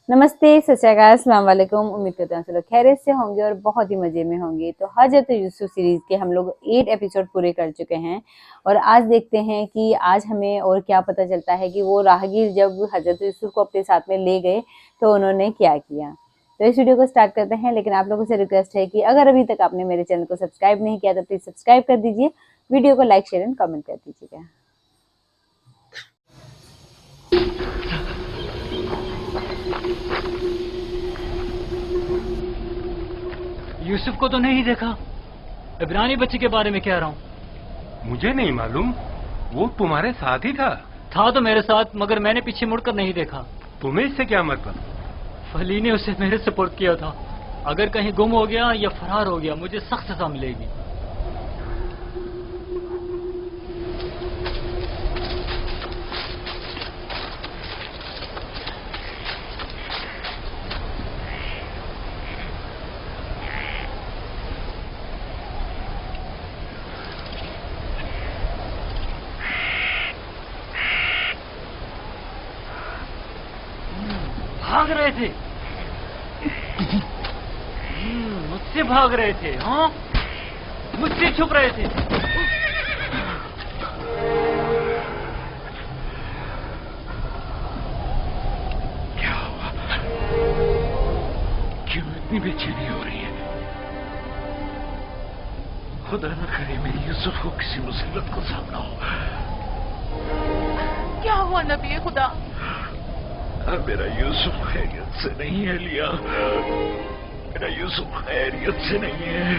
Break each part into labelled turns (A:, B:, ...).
A: नमस्ते, सत श्री अकाल, अस्सलाम वालेकुम। उम्मीद करते हैं सब लोग खैरियत से होंगे और बहुत ही मज़े में होंगे। तो हज़रत यूसुफ सीरीज़ के हम लोग 8 एपिसोड पूरे कर चुके हैं और आज देखते हैं कि आज हमें और क्या पता चलता है कि वो राहगीर जब हज़रत यूसुफ को अपने साथ में ले गए तो उन्होंने क्या किया। तो इस वीडियो को स्टार्ट करते हैं, लेकिन आप लोगों से रिक्वेस्ट है कि अगर अभी तक आपने मेरे चैनल को सब्सक्राइब नहीं किया तो प्लीज़ सब्सक्राइब कर दीजिए, वीडियो को लाइक शेयर एंड कमेंट कर दीजिएगा।
B: यूसुफ को तो नहीं देखा। इब्रानी बच्चे के बारे में कह रहा हूँ।
C: मुझे नहीं मालूम, वो तुम्हारे साथ ही था।
B: था तो मेरे साथ, मगर मैंने पीछे मुड़कर नहीं देखा।
C: तुम्हें इससे क्या मतलब?
B: फली ने उसे मेरे सपोर्ट किया था। अगर कहीं गुम हो गया या फरार हो गया मुझे सख्त सजा मिलेगी। भाग रहे थे, मुझसे भाग रहे थे। हाँ, मुझसे छुप रहे थे।
C: क्या हुआ? क्यों इतनी बेचैनी हो रही है? खुदा न करे मेरी यूसुफ को किसी मुसीबत को सामना हो।
D: क्या हुआ नबी खुदा?
C: मेरा यूसुफ खैरियत से नहीं है लिया। मेरा यूसुफ खैरियत से नहीं है।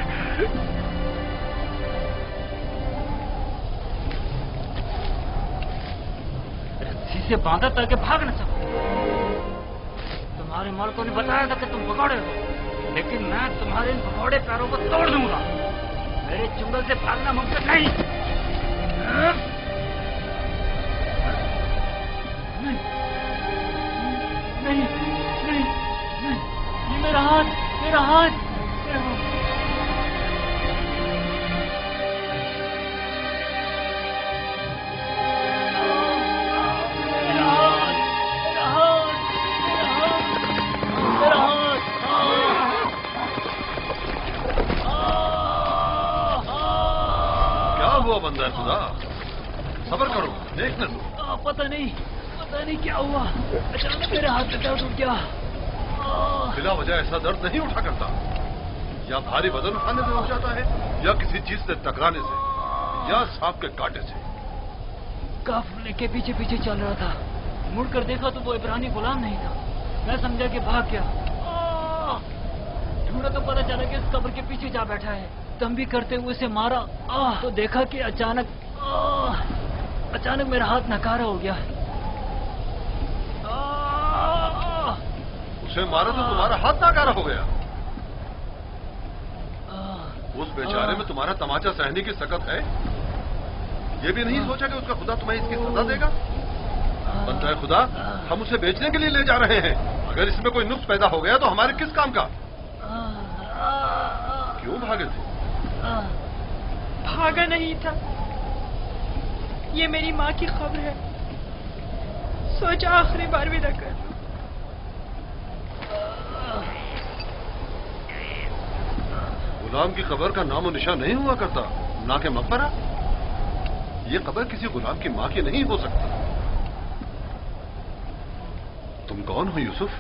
B: रस्सी से बांधा ताकि भाग न सको। तुम्हारे मालिकों ने बताया था कि तुम भगोड़े हो, लेकिन मैं तुम्हारे इन भगोड़े पैरों को तोड़ दूंगा। मेरे चुंगल से भागना मुमकिन नहीं। नहीं, नहीं, नहीं, ये मेरा हाथ, मेरा हाथ, मेरा हाथ।
C: क्या हुआ बंदा खुदा? सब्र करो, देखने दो।
B: पता नहीं क्या हुआ। अचानक मेरे हाथ में दर्द उठ गया।
C: बिला वजह ऐसा दर्द नहीं उठा करता। या भारी वजन उठाने से हो जाता है, या किसी चीज से टकराने से, या सांप के कांटे से।
B: काफिले के पीछे पीछे चल रहा था। मुड़कर देखा तो वो इब्रानी गुलाम नहीं था। मैं समझा कि भाग गया। ढूंढा तो पता चला कि इस कब्र के पीछे जा बैठा है। दम भी करते हुए उसे मारा तो देखा कि अचानक मेरा हाथ नकारा हो गया।
C: उसे मारा तो तुम्हारा हाथ नाकारा हो गया। उस बेचारे में तुम्हारा तमाचा सहने की सकत है। ये भी नहीं सोचा कि उसका खुदा तुम्हें इसकी सजा देगा। बनता है खुदा, हम उसे बेचने के लिए ले जा रहे हैं। अगर इसमें कोई नुक्स पैदा हो गया तो हमारे किस काम का? क्यों भागे थे?
D: भागा नहीं था, ये मेरी माँ की खबर है। सोचा आखिरी बार विदा कर दूं।
C: गुलाम की कब्र का नामो निशान नहीं हुआ करता, ना के मकबरा। ये कब्र किसी गुलाम की माँ की नहीं हो सकती। तुम कौन हो यूसुफ?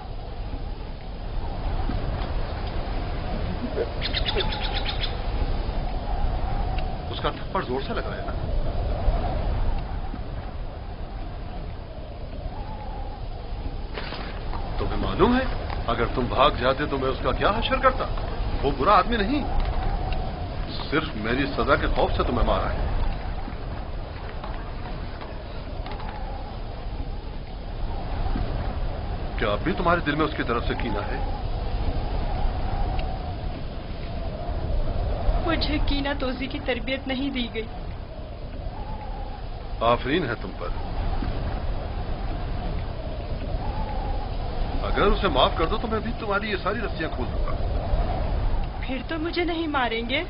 C: उसका थप्पड़ जोर से लगाया ना? तुम्हें मालूम है, अगर तुम भाग जाते तो मैं उसका क्या हश्र करता। वो बुरा आदमी नहीं, सिर्फ मेरी सजा के खौफ से तुम्हें मारा है। क्या अब भी तुम्हारे दिल में उसकी तरफ से कीना है?
D: मुझे कीना तोजी की तरबियत नहीं दी गई।
C: आफरीन है तुम पर। अगर उसे माफ कर दो तो मैं भी तुम्हारी ये सारी रस्सियां खोल दूंगा।
D: फिर तो मुझे नहीं मारेंगे।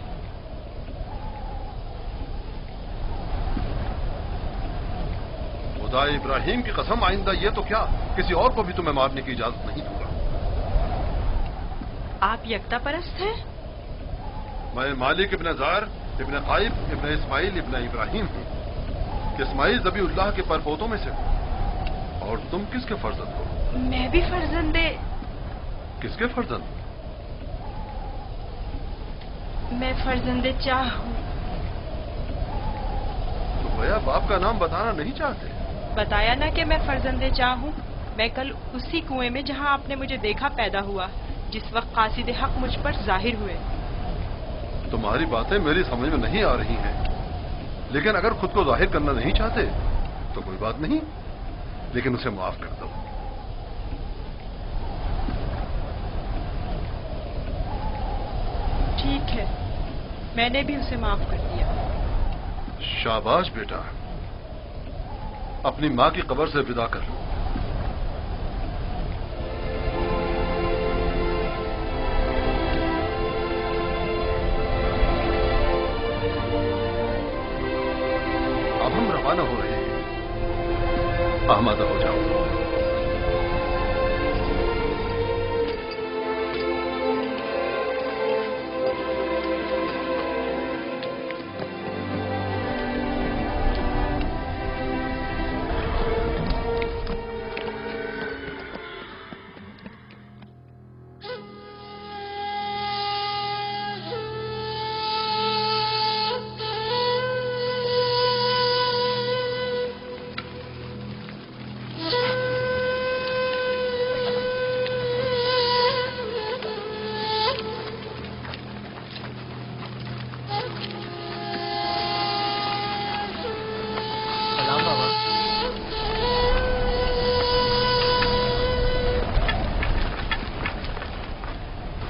C: खुदा इब्राहिम की कसम, आइंदा ये तो क्या, किसी और को भी तुम्हें मारने की इजाजत नहीं दूंगा।
D: आप यकता परस्त हैं?
C: मैं मालिक इब्न जार इब्न काइब इब्न इस्माइल इब्न इब्राहिम हूँ। इस्माइल ज़बीउल्लाह के परपोतों में से हूँ। और तुम किसके फर्जंद हो?
D: मैं भी फर्जंदे।
C: किसके फर्जंद?
D: मैं फर्जंदे चाह हूँ।
C: तो भैया बाप का नाम बताना नहीं चाहते?
D: बताया ना कि मैं फर्जंदे चाह हूँ। मैं कल उसी कुएं में जहाँ आपने मुझे देखा पैदा हुआ, जिस वक्त कासिद हक मुझ पर जाहिर हुए।
C: तुम्हारी बातें मेरी समझ में नहीं आ रही हैं, लेकिन अगर खुद को जाहिर करना नहीं चाहते तो कोई बात नहीं, लेकिन उसे माफ कर दो।
D: ठीक है, मैंने भी उसे माफ कर दिया।
C: शाबाश बेटा, अपनी माँ की कब्र से विदा कर लो। अब हम रवाना हो रहे हैं, आमादा हो जाओ।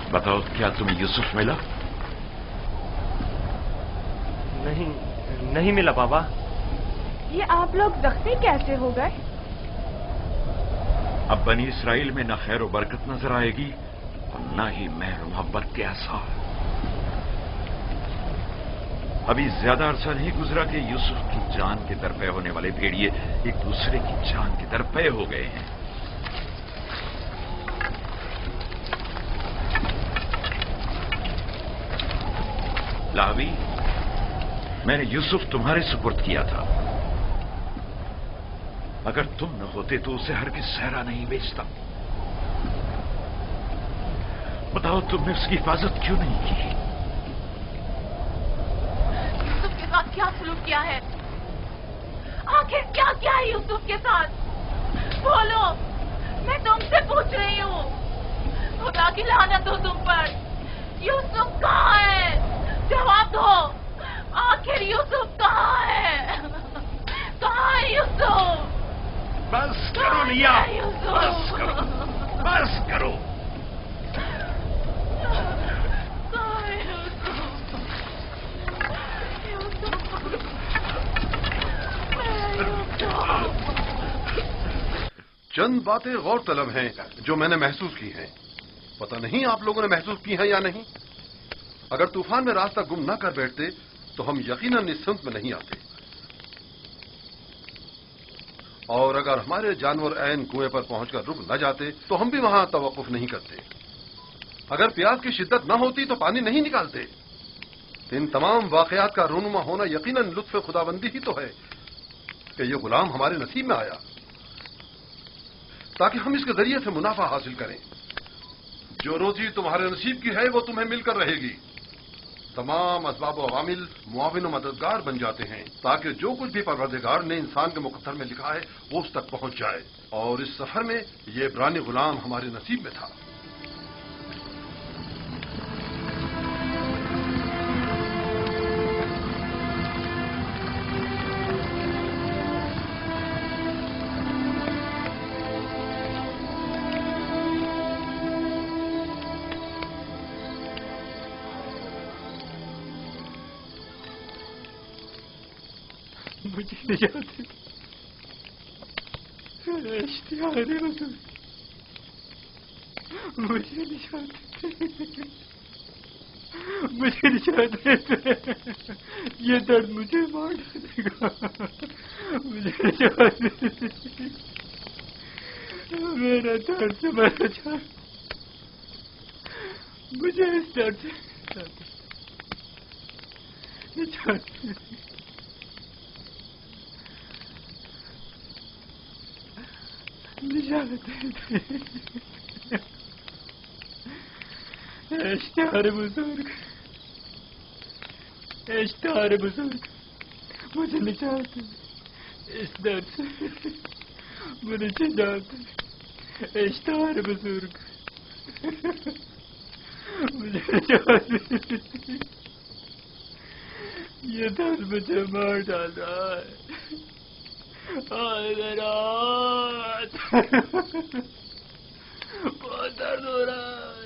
E: बताओ, क्या तुम्हें यूसुफ मिला?
F: नहीं मिला बाबा।
G: ये आप लोग जख्मी कैसे हो गए?
E: अब बनी इसराइल में न खैर व बरकत नजर आएगी और न ही मेहर मोहब्बत के आसार। अभी ज्यादा अरसा नहीं गुजरा कि यूसुफ की जान के दरपे होने वाले भेड़िए एक दूसरे की जान के दरपे हो गए हैं। लावी, मैंने यूसुफ तुम्हारे सुपुर्द किया था। अगर तुम न होते तो उसे हरगिज़ सहरा नहीं बेचता। बताओ, तुमने उसकी हिफाजत क्यों नहीं की?
G: यूसुफ के साथ क्या सलूक किया है? आखिर क्या किया है यूसुफ के साथ? बोलो, मैं तुमसे पूछ रही हूँ। खुदा की लानत हो तुम पर। यूसुफ कहाँ है? जवाब दो। आखिर यूसुफ कहाँ है? कहाँ है यूसुफ?
E: बस करो लिया, बस करो, बस करो।
G: कहाँ है यूसुफ?
C: चंद बातें गौर तलब हैं जो मैंने महसूस की हैं। पता नहीं आप लोगों ने महसूस की हैं या नहीं। अगर तूफान में रास्ता गुम न कर बैठते तो हम यकीनन इस सिमत में नहीं आते, और अगर हमारे जानवर ऐन कुएं पर पहुंचकर रुक न जाते तो हम भी वहां तवक्कुफ नहीं करते। अगर प्यास की शिद्दत न होती तो पानी नहीं निकालते। इन तमाम वाकयात का रूनुमा होना यकीनन लुत्फ खुदाबंदी ही तो है कि ये गुलाम हमारे नसीब में आया ताकि हम इसके जरिए से मुनाफा हासिल करें। जो रोजी तुम्हारे नसीब की है वो तुम्हें मिलकर रहेगी। तमाम असबाब व अवामिल मुआविन व मददगार बन जाते हैं ताकि जो कुछ भी परवरदिगार ने इंसान के मुकद्दर में लिखा है वो उस तक पहुंच जाए। और इस सफर में ये इब्रानी गुलाम हमारे नसीब में था।
F: मुझे निजात इश्तिहार हुजूर, मुझे निजात ये दर्द मुझे मार डालेगा। मुझे निजात मेरा दर्द मेरा जान मुझे इस दर्द से निजात इश्तिहार बुजुर्ग, इश्तिहार बुजुर्ग, मुझे निजात इस दर्द से, मुझे निजात इश्तिहार बुजुर्ग, मुझे निजात। ये दर्द मुझे मार डाल रहा है। बहुत दर्द हो रहा है।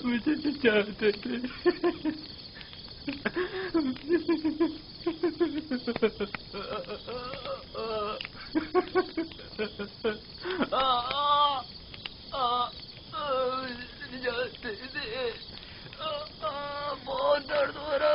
F: मुझे चाहते थे। बहुत दर्द हो रहा।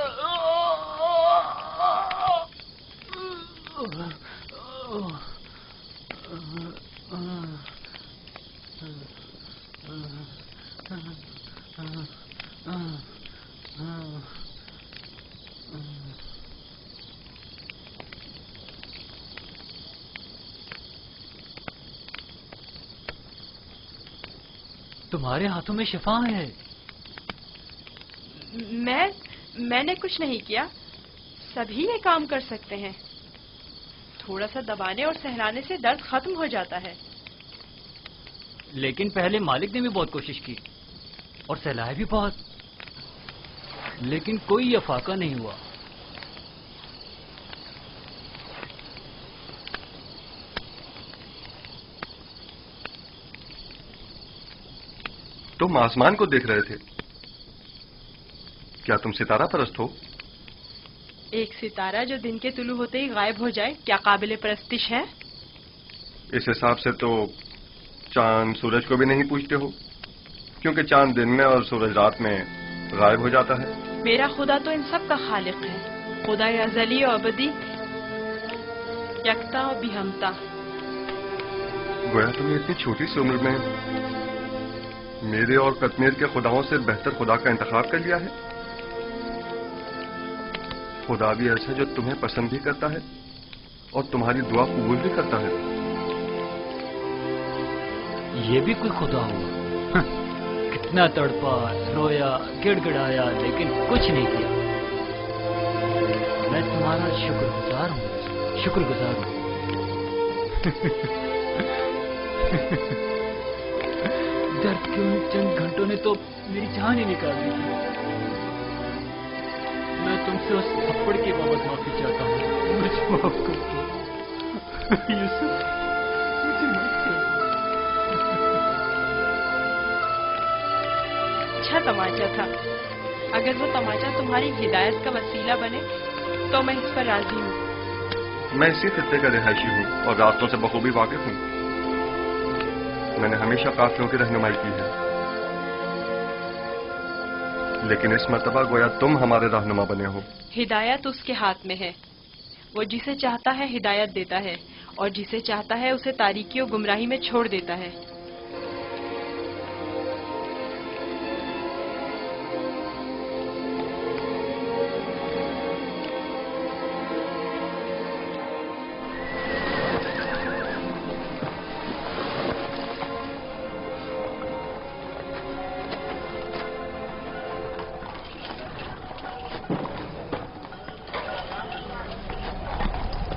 B: तुम्हारे हाथों में शिफा है।
D: मैंने कुछ नहीं किया। सभी ये काम कर सकते हैं। थोड़ा सा दबाने और सहलाने से दर्द खत्म हो जाता है।
B: लेकिन पहले मालिक ने भी बहुत कोशिश की और सहलाया भी बहुत, लेकिन कोई अफाका नहीं हुआ।
C: तुम आसमान को देख रहे थे। क्या तुम सितारा परस्त हो?
D: एक सितारा जो दिन के तुलू होते ही गायब हो जाए क्या काबिले परस्तिश है?
C: इस हिसाब से तो चांद सूरज को भी नहीं पूछते हो, क्योंकि चांद दिन में और सूरज रात में गायब हो जाता है।
D: मेरा खुदा तो इन सब का खालिक है। खुदा अज़ली और अबदी, यकता और बिहमता।
C: गोया तुमने इतनी छोटी सी उम्र में मेरे और कश्मीर के खुदाओं से बेहतर खुदा का इंतखाब कर लिया है। खुदा भी ऐसा जो तुम्हें पसंद भी करता है और तुम्हारी दुआ कबूल भी करता है।
B: ये भी कोई खुदा हुआ? कितना तड़पा, रोया, गिड़गिड़ाया, लेकिन कुछ नहीं किया। मैं तुम्हारा शुक्रगुजार हूँ, शुक्रगुजार हूँ। दर्द के उन चंद घंटों ने तो मेरी जान ही निकाल दी थी। मैं तुमसे उस थप्पड़ के बाबत माफी चाहता हूँ। मुझे माफ कर दो यूसुफ, मुझे माफ कर दो।
D: अच्छा तमाचा था। अगर वो तमाचा तुम्हारी हिदायत का वसीला बने तो मैं इस पर राजी हूँ।
C: मैं इसी खत्ते का रिहायशी हूँ और रास्तों से बखूबी वाकिफ हूँ। मैंने हमेशा काफिलों की रहनुमाई की है। लेकिन इस मर्तबा गोया तुम हमारे रहनुमा बने हो।
D: हिदायत उसके हाथ में है। वो जिसे चाहता है हिदायत देता है और जिसे चाहता है उसे तारीकी और गुमराही में छोड़ देता है।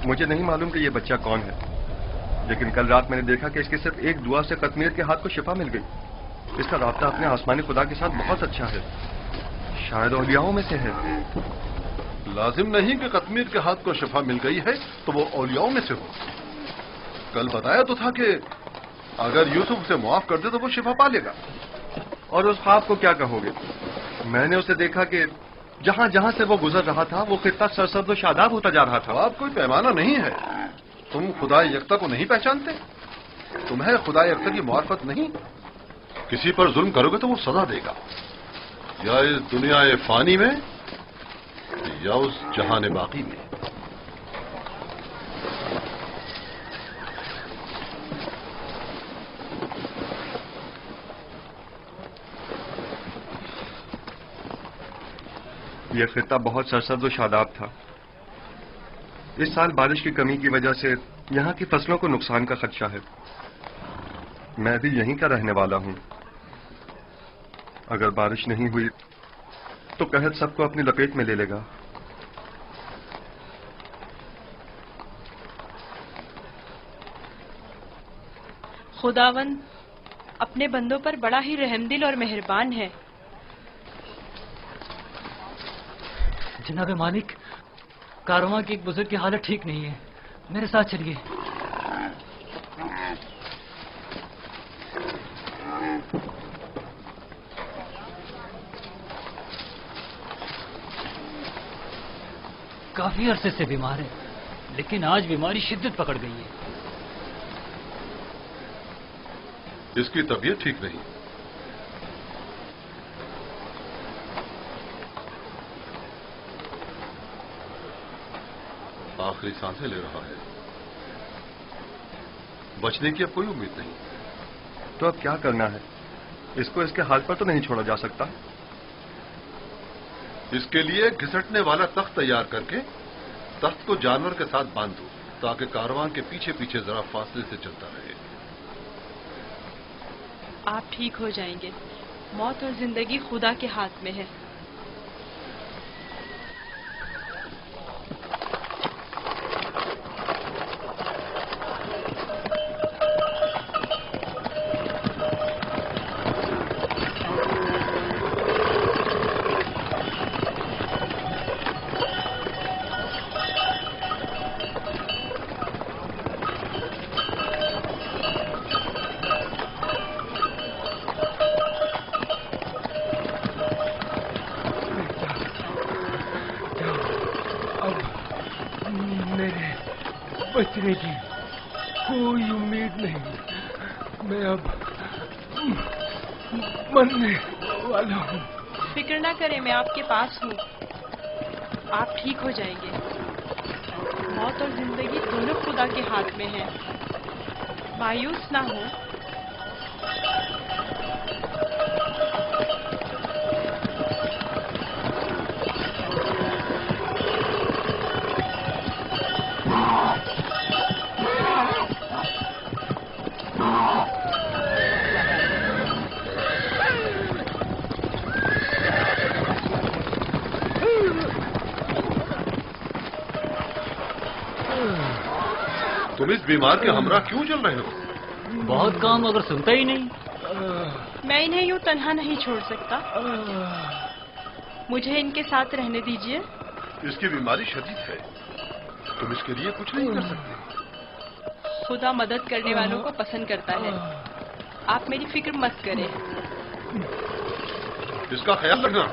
C: मुझे नहीं मालूम कि ये बच्चा कौन है, लेकिन कल रात मैंने देखा कि इसकी सिर्फ एक दुआ से कतमीर के हाथ को शिफा मिल गई। इसका राब्ता अपने आसमानी खुदा के साथ बहुत अच्छा है, शायद औलियाओं में से है। लाजिम नहीं कि कतमीर के हाथ को शिफा मिल गई है तो वो औलियाओं में से हो। कल बताया तो था कि अगर यूसुफ उसे मुआफ कर दे तो वो शिफा पा लेगा। और उस ख्वाब को क्या कहोगे? मैंने उसे देखा कि जहां जहां से वो गुजर रहा था वो खित्ता सरसब्ज़ और शादाब होता जा रहा था। अब कोई पैमाना नहीं है। तुम खुदा यकता को नहीं पहचानते? तुम्हें खुदा यकता की मार्फत नहीं? किसी पर जुल्म करोगे तो वो सजा देगा, या इस दुनिया फानी में या उस जहान बाकी में। यह खित्ता बहुत सरसब्ज़ और शादाब था। इस साल बारिश की कमी की वजह से यहाँ की फसलों को नुकसान का खदशा है। मैं भी यहीं का रहने वाला हूँ। अगर बारिश नहीं हुई तो कहत सबको अपनी लपेट में ले लेगा।
D: खुदावंद अपने बंदों पर बड़ा ही रहमदिल और मेहरबान है।
B: जनाब मालिक, कारवां के एक बुजुर्ग की हालत ठीक नहीं है, मेरे साथ चलिए। काफी अरसे से बीमार है, लेकिन आज बीमारी शिद्दत पकड़ गई है।
C: इसकी तबीयत ठीक नहीं। आखिरी सांसें ले रहा है। बचने की अब कोई उम्मीद नहीं। तो अब क्या करना है? इसको इसके हाल पर तो नहीं छोड़ा जा सकता। इसके लिए घिसटने वाला तख्त तैयार करके तख्त को जानवर के साथ बांध दो, ताकि कारवां के पीछे पीछे जरा फासले से चलता रहे।
D: आप ठीक हो जाएंगे। मौत और जिंदगी खुदा के हाथ में है।
F: बचने की कोई उम्मीद नहीं। मैं अब मरने वाला हूँ।
D: फिक्र ना करें, मैं आपके पास हूँ। आप ठीक हो जाएंगे। मौत और जिंदगी दोनों खुदा के हाथ में है। मायूस ना हो।
C: तुम इस बीमार के हमरा क्यों चल रहे हो?
B: बहुत काम मगर सुनता ही नहीं।
D: मैं इन्हें यूं तन्हा नहीं छोड़ सकता। मुझे इनके साथ रहने दीजिए।
C: इसकी बीमारी शदीद है, तुम इसके लिए कुछ नहीं कर सकते।
D: खुदा मदद करने वालों को पसंद करता है। आप मेरी फिक्र मत करें।
C: इसका ख्याल रखना।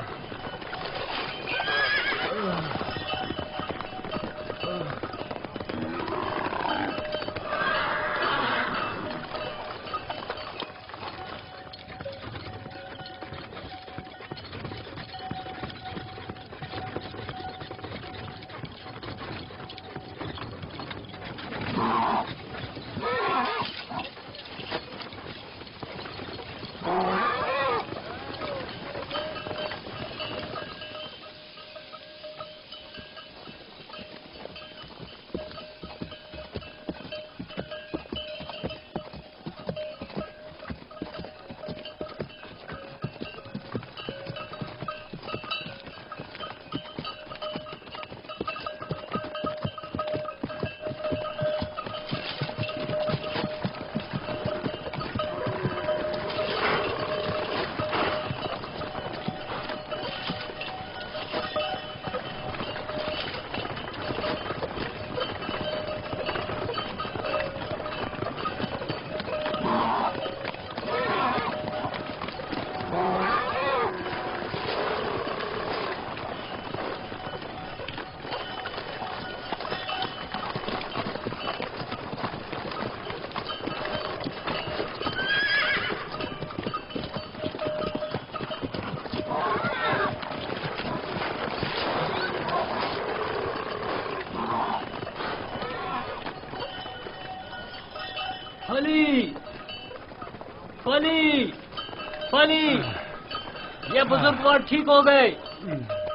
B: अली, ये बुजुर्ग और ठीक हो गए,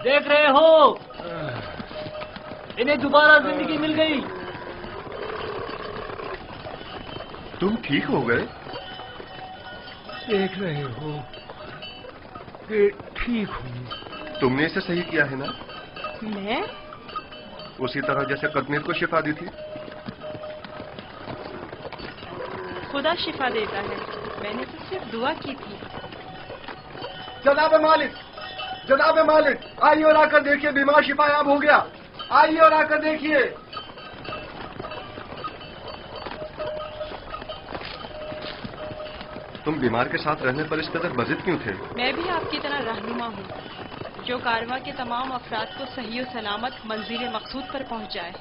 B: देख रहे हो, इन्हें दोबारा जिंदगी मिल गई।
C: तुम ठीक हो गए?
F: देख रहे हो कि ठीक हूँ।
C: तुमने इसे सही किया है ना,
D: मैं?
C: उसी तरह जैसे कदमीर को शिफा दी थी।
D: खुदा शिफा देता है, मैंने तो सिर्फ दुआ की थी।
C: जनाब मालिक, आइए और आकर देखिए, बीमार शिफायाब हो गया। आइए और आकर देखिए। तुम बीमार के साथ रहने पर इस कदर बजिद क्यों थे?
D: मैं भी आपकी तरह रहनुमा हूँ, जो कारवां के तमाम अफराद को सही और सलामत मंजिल मकसूद पर पहुँचाए।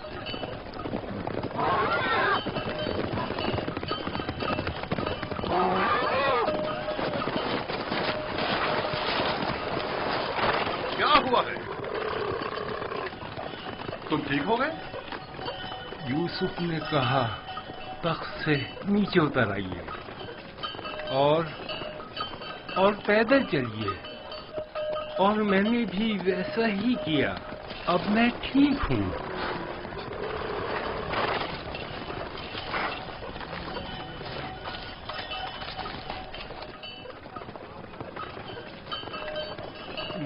C: क्या हुआ है? तुम ठीक हो गए?
F: यूसुफ ने कहा तख्त से नीचे उतर आइए और पैदल चलिए, और मैंने भी वैसा ही किया। अब मैं ठीक हूँ।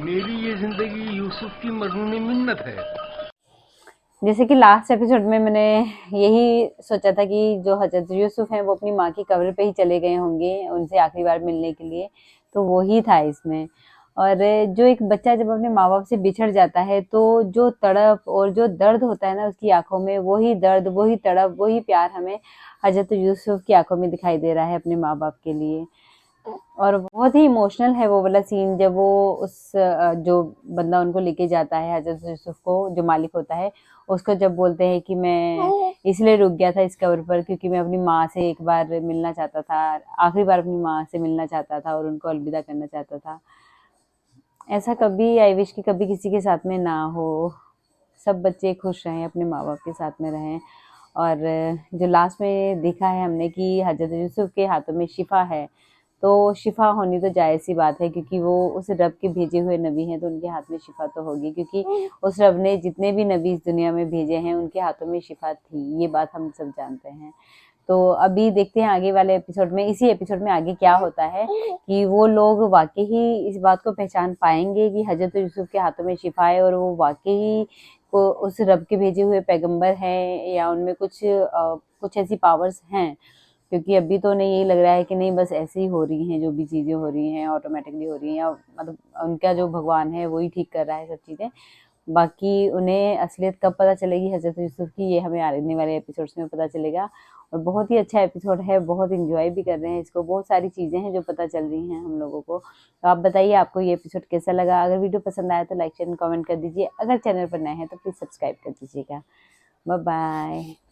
F: मेरी ये जिंदगी यूसुफ की मरहूम मिन्नत है।
A: जैसे कि लास्ट एपिसोड में मैंने यही सोचा था कि जो हजरत यूसुफ हैं वो अपनी माँ की कब्र पे ही चले गए होंगे उनसे आखिरी बार मिलने के लिए, तो वो ही था इसमें। और जो एक बच्चा जब अपने माँ बाप से बिछड़ जाता है तो जो तड़प और जो दर्द होता है ना उसकी आंखों में, वही दर्द, वही तड़प, वही प्यार हमें हजरत यूसुफ की आंखों में दिखाई दे रहा है अपने माँ बाप के लिए। और बहुत ही इमोशनल है वो वाला सीन, जब वो उस जो बंदा उनको लेके जाता है हजरत यूसुफ को, जो मालिक होता है, उसको जब बोलते हैं कि मैं इसलिए रुक गया था इस कब्र पर क्योंकि मैं अपनी माँ से एक बार मिलना चाहता था, आखिरी बार अपनी माँ से मिलना चाहता था और उनको अलविदा करना चाहता था। ऐसा कभी आई विश कि कभी किसी के साथ में ना हो, सब बच्चे खुश रहें, अपने माँ बाप के साथ में रहें। और जो लास्ट में देखा है हमने कि हजरत यूसुफ के हाथों में शिफा है, तो शिफा होनी तो जायज़ सी बात है क्योंकि वो उस रब के भेजे हुए नबी हैं, तो उनके हाथ में शिफा तो होगी, क्योंकि उस रब ने जितने भी नबी इस दुनिया में भेजे हैं उनके हाथों में शिफा थी, ये बात हम सब जानते हैं। तो अभी देखते हैं आगे वाले एपिसोड में, इसी एपिसोड में आगे क्या होता है कि वो लोग वाकई ही इस बात को पहचान पाएंगे कि हजरत यूसुफ के हाथों में शिफा है और वो वाकई को उस रब के भेजे हुए पैगंबर हैं या उनमें कुछ ऐसी पावर्स हैं। क्योंकि अभी तो उन्हें यही लग रहा है कि नहीं, बस ऐसे ही हो रही हैं, जो भी चीज़ें हो रही हैं ऑटोमेटिकली हो रही हैं, या मतलब उनका जो भगवान है वही ठीक कर रहा है सब चीज़ें। बाकी उन्हें असलियत कब पता चलेगी हजरत यूसुफ की, ये हमें आने वाले एपिसोड्स में पता चलेगा। और बहुत ही अच्छा एपिसोड है, बहुत इंजॉय भी कर रहे हैं इसको, बहुत सारी चीज़ें हैं जो पता चल रही हैं हम लोगों को। तो आप बताइए आपको ये एपिसोड कैसा लगा। अगर वीडियो पसंद आया तो लाइक शेयर कमेंट कर दीजिए, अगर चैनल पर नए हैं तो प्लीज़ सब्सक्राइब कर दीजिएगा। Bye bye.